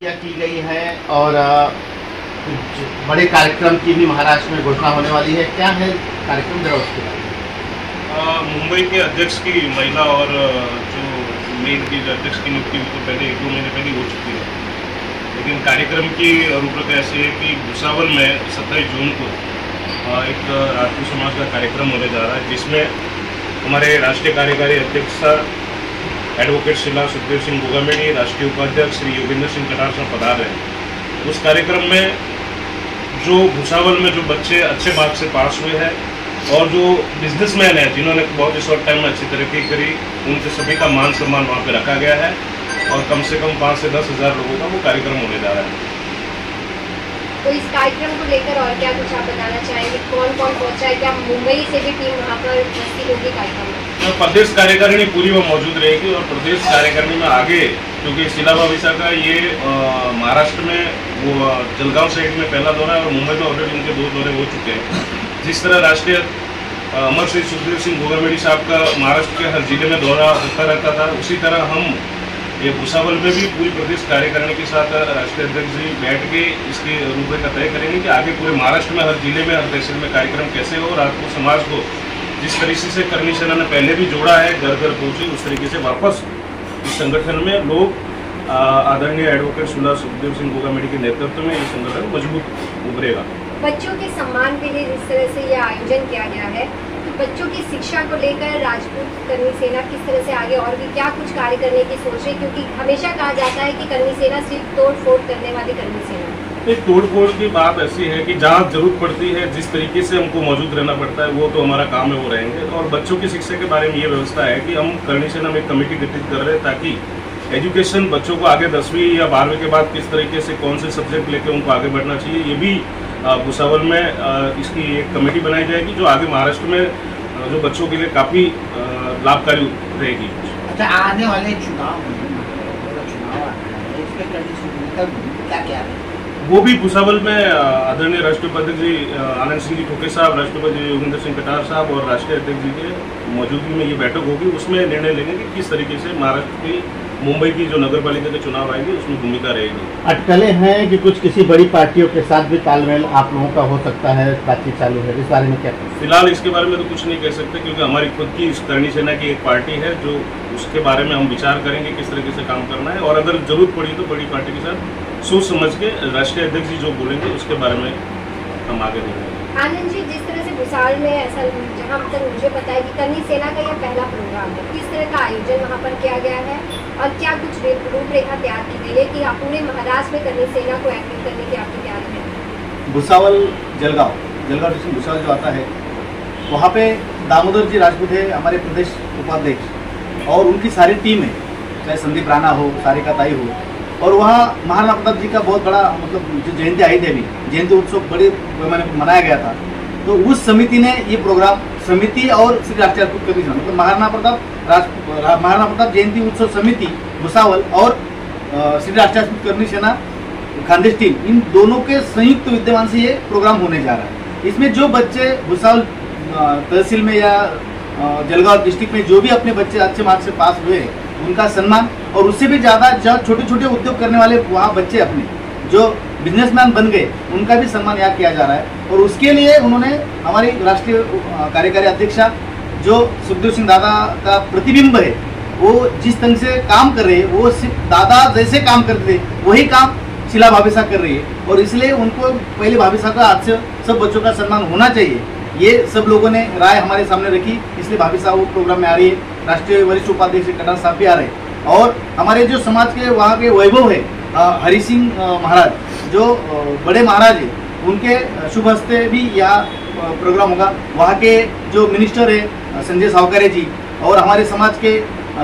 की गई है और कुछ बड़े कार्यक्रम की भी महाराष्ट्र में घोषणा होने वाली है। क्या है कार्यक्रम, जरा उसके बारे में। मुंबई के अध्यक्ष की महिला और जो मेन की अध्यक्ष की नियुक्ति तो पहले 1-2 महीने पहले हो चुकी है, लेकिन कार्यक्रम की रूपरेखा ऐसी है कि भुसावल में 27 जून को एक राजपूत समाज का कार्यक्रम होने जा रहा है, जिसमें हमारे राष्ट्रीय कार्यकारी अध्यक्ष एडवोकेट शिला सुखदेव सिंह गोगामेडी, राष्ट्रीय उपाध्यक्ष श्री योगेंद्र सिंह कटार साहब पधार रहे हैं। उस कार्यक्रम में जो भुसावल में जो बच्चे अच्छे मार्क्स से पास हुए हैं और जो बिजनेसमैन हैं जिन्होंने बहुत ही शॉर्ट टाइम में अच्छी तरक्की करी, उनसे सभी का मान सम्मान वहाँ पे रखा गया है और कम से कम 5 से 10 हज़ार लोगों का वो कार्यक्रम होने जा रहा है। तो इस कार्यक्रम को लेकर और क्या कुछ आप बताना चाहेंगे? कौन कौन पहुंचा है? क्या मुंबई से भी टीम वहाँ पर उपस्थित होगी कार्यक्रम में? तो प्रदेश कार्यकारिणी पूरी वो मौजूद रहेगी और प्रदेश कार्यकारिणी में आगे, क्योंकि शिला भाविसा का ये महाराष्ट्र में वो जलगांव साइड में पहला दौरा है और मुंबई में ऑलरेडी उनके 2 दौरे हो चुके हैं। जिस तरह राष्ट्रीय अमर श्री सुखदेव सिंह गोगामेडी साहब का महाराष्ट्र के हर जिले में दौरा होता रहता था, उसी तरह हम ये भुसावल में भी पूरी प्रदेश कार्यकारिणी के साथ राष्ट्रीय अध्यक्ष जी बैठ के इसकी रूपरेखा तय करेंगे कि आगे पूरे महाराष्ट्र में हर जिले में हर तहसील में कार्यक्रम कैसे हो। राजपूत समाज को जिस तरीके से करनी सेना ने पहले भी जोड़ा है, घर घर पहुंची, उस तरीके से वापस इस संगठन में लोग आदरणीय एडवोकेट शिला सुखदेव सिंह गोगामेडी के नेतृत्व में ये संगठन मजबूत उभरेगा। बच्चों के सम्मान के लिए जिस तरह से यह आयोजन किया गया है, तो बच्चों की शिक्षा को लेकर राजपूत कर्मी सेना किस तरह से आगे और भी क्या कुछ कार्य करने की सोच है? क्योंकि हमेशा कहा जाता है कि कर्मी सेना सिर्फ तोड़ फोड़ करने वाली कर्मी सेना। एक तोड़ फोड़ की बात ऐसी है कि जहाँ जरूरत पड़ती है, जिस तरीके से हमको मौजूद रहना पड़ता है, वो तो हमारा काम है, वो रहेंगे। और बच्चों की शिक्षा के बारे में ये व्यवस्था है कि हम कर्मी सेना में एक कमेटी गठित कर रहे हैं ताकि एजुकेशन बच्चों को आगे 10वीं या 12वीं के बाद किस तरीके से कौन से सब्जेक्ट लेके उनको आगे बढ़ना चाहिए, ये भी भुसावल में इसकी एक कमेटी बनाई जाएगी जो आगे महाराष्ट्र में जो बच्चों के लिए काफ़ी लाभकारी रहेगी। अच्छा, आने वाले चुनाव क्या है? वो भी भुसावल में आदरणीय राष्ट्रीय उपाध्यक्ष जी आनंद सिंह जी ठोके साहब, राष्ट्रपति जी योगेंद्र सिंह कटार साहब और राष्ट्रीय अध्यक्ष जी के मौजूदगी में ये बैठक होगी। उसमें निर्णय लेंगे कि किस तरीके से महाराष्ट्र की मुंबई की जो नगर पालिका के चुनाव आएंगे उसमें भूमिका रहेगी। अटकलें हैं कि कुछ किसी बड़ी पार्टियों के साथ भी तालमेल आप लोगों का हो सकता है, बातचीत चालू है, इस बारे में क्या? फिलहाल इसके बारे में तो कुछ नहीं कह सकते, क्योंकि हमारी खुद की कर्मी सेना की एक पार्टी है जो उसके बारे में हम विचार करेंगे किस तरीके से काम करना है, और अगर जरूरत पड़ी तो बड़ी पार्टी के साथ सोच समझ के राष्ट्रीय अध्यक्ष जी जो बोलेंगे उसके बारे में हम आगे बढ़ेंगे। आनंद जी, जिस तरह से भुसावल में ऐसा जहाँ तक मुझे पता है कि कर्मी सेना का यह पहला प्रोग्राम है, किस तरह का आयोजन वहाँ पर किया गया है और क्या कुछ रूपरेखा तैयार की गई है कि आप पूरे महाराष्ट्र में कर्मी सेना को एक्टिव करने की आपकी तैयारी है? भुसावल जलगांव डिस्ट्रिक्ट भुसावल जो आता है, वहाँ पे दामोदर जी राजपूत है हमारे प्रदेश उपाध्यक्ष, और उनकी सारी टीम है, चाहे संदीप राणा हो, सारिका ताई हो, और वहाँ महाराणा प्रताप जी का बहुत बड़ा मतलब जो जयंती आई थी, अभी जयंती उत्सव बड़े मनाया गया था। तो उस समिति ने ये प्रोग्राम, समिति और श्री राष्ट्रीय राजपूत कर्मी सेना मतलब महाराणा प्रताप जयंती उत्सव समिति भुसावल और श्री राष्ट्रीय राजपूत कर्मी सेना खानदेश टीम, इन दोनों के संयुक्त विद्यमान से ये प्रोग्राम होने जा रहा है। इसमें जो बच्चे भुसावल तहसील में या जलगांव डिस्ट्रिक्ट में जो भी अपने बच्चे अच्छे मार्क्स से पास हुए हैं उनका सम्मान, और उससे भी ज़्यादा जो छोटे छोटे उद्योग करने वाले वहाँ बच्चे अपने जो बिजनेसमैन बन गए उनका भी सम्मान यहाँ किया जा रहा है। और उसके लिए उन्होंने हमारी राष्ट्रीय कार्यकारी अध्यक्षा जो सुखदेव सिंह दादा का प्रतिबिंब है, वो जिस ढंग से काम कर रहे हैं, वो सिर्फ दादा जैसे काम करते थे वही काम शिला भाविसा कर रही है, और इसलिए उनको पहले भाविसा का आज से सब बच्चों का सम्मान होना चाहिए, ये सब लोगों ने राय हमारे सामने रखी, इसलिए भाविसा वो प्रोग्राम में आ रही है। राष्ट्रीय वरिष्ठ उपाध्यक्ष कटार साहब भी आ रहे हैं, और हमारे जो समाज के वहाँ के वैभव है हरि सिंह महाराज जो बड़े महाराज है, उनके शुभ हस्ते भी यहाँ प्रोग्राम होगा। वहाँ के जो मिनिस्टर है संजय सावकारे जी, और हमारे समाज के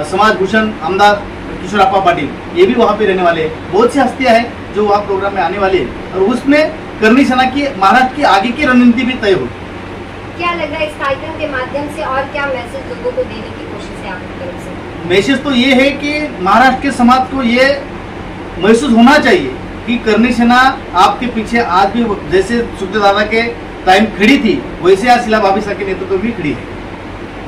समाज भूषण आमदार किशोरप्पा पाटिल, ये भी वहाँ पे रहने वाले हैं। बहुत सी हस्तियाँ हैं जो वहाँ प्रोग्राम में आने वाली है, और उसमें कर्मी सेना की महाराष्ट्र की आगे की रणनीति भी तय होगी। क्या लग रहा है इस कार्यक्रम के माध्यम से और क्या मैसेज लोगों को देने की कोशिश है आपकी तरफ से? मैसेज तो ये है कि महाराष्ट्र के समाज को ये महसूस होना चाहिए कि कर्मी सेना आपके पीछे आज भी जैसे सुखदेव दादा के टाइम खड़ी थी, वैसे आज शिला भाविसा के नेतृत्व भी खड़ी है।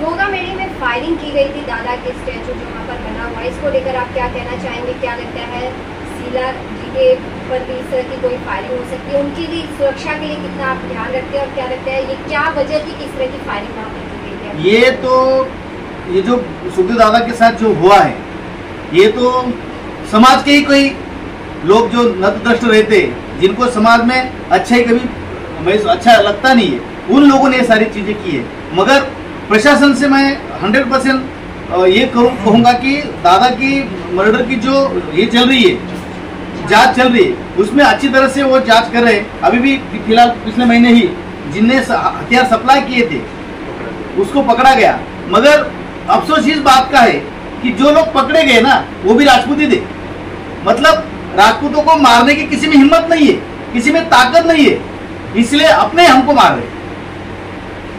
गोगामेडी में फायरिंग की गई थी दादा के स्टैचू जो वहाँ पर बना हुआ है, इसको लेकर आप क्या कहना चाहेंगे? क्या लगता है शीला जी के पर भी इस तरह की कोई फायरिंग हो सकती है, उनकी भी सुरक्षा के लिए कितना आप ध्यान रखते हैं और क्या रखते हैं, ये क्या वजह थी कि इस तरह की फायरिंग वहाँ पर की गई है? ये जो सुखदेव दादा के साथ जो हुआ है, ये तो समाज के ही कोई लोग जो नतदृष्ट रहते, जिनको समाज में अच्छा ही कभी अच्छा लगता नहीं है, उन लोगों ने ये सारी चीजें की है। मगर प्रशासन से मैं 100% ये कहूंगा कि दादा की मर्डर की जो ये चल रही है, जांच चल रही है, उसमें अच्छी तरह से वो जांच कर रहे हैं। अभी भी फिलहाल पिछले महीने ही जिनने हथियार सप्लाई किए थे उसको पकड़ा गया। मगर अफसोस इस बात का है कि जो लोग पकड़े गए ना, वो भी राजपूत ही थे। मतलब राजपूतों को मारने की किसी में हिम्मत नहीं है, किसी में ताकत नहीं है, इसलिए अपने हमको मार रहे।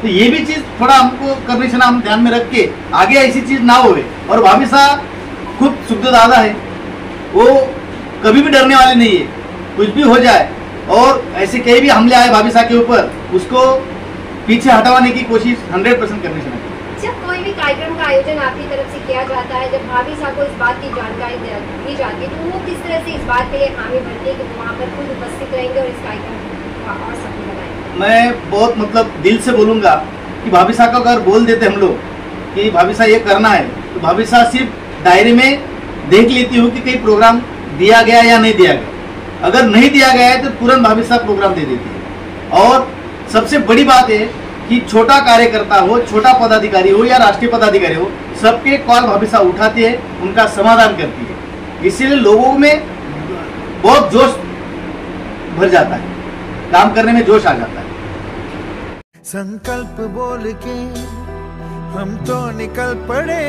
तो ये भी चीज थोड़ा हमको करनी चाहिए, हम ध्यान में रख के आगे ऐसी चीज ना होवे। और भाभी साहब खुद सुखदेव दादा है, वो कभी भी डरने वाले नहीं है, कुछ भी हो जाए और ऐसे कहीं भी हमले आए भाभी साहब के ऊपर, उसको पीछे हटाने की कोशिश 100% करनी चाहिए। जब कोई भी कार्यक्रम का आयोजन आपकी तरफ से किया जाता है, जब भाभी साहब को इस बात की जानकारी दी जाती है, तो वो किस तरह से इस बात के लिए हामी भरती है कि वहाँ पर खुद उपस्थित रहेंगे और इस कार्यक्रम को और सफल बनाएंगे? मैं बहुत मतलब दिल से बोलूंगा कि भाभी साहब को अगर बोल देते हम लोग कि भाभी साहब ये करना है, तो भाभी साहब सिर्फ डायरी में देख लेती हूँ कि कहीं प्रोग्राम दिया गया या नहीं दिया गया। अगर नहीं दिया गया है तो तुरंत भाभी साहब प्रोग्राम दे देती है। और सबसे बड़ी बात है कि छोटा कार्यकर्ता हो, छोटा पदाधिकारी हो या राष्ट्रीय पदाधिकारी हो, सबके कॉल भाभी साहब उठाती है, उनका समाधान करती है। इसीलिए लोगों में बहुत जोश भर जाता है, काम करने में जोश आ जाता है। संकल्प बोल के हम तो निकल पड़े,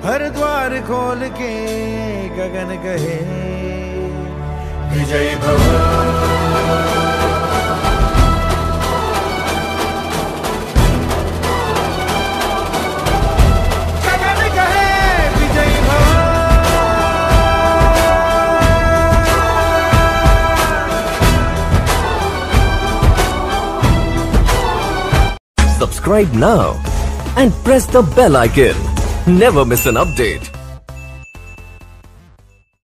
हर द्वार खोल के गगन कहे विजय भव। Subscribe now and press the bell icon. Never miss an update.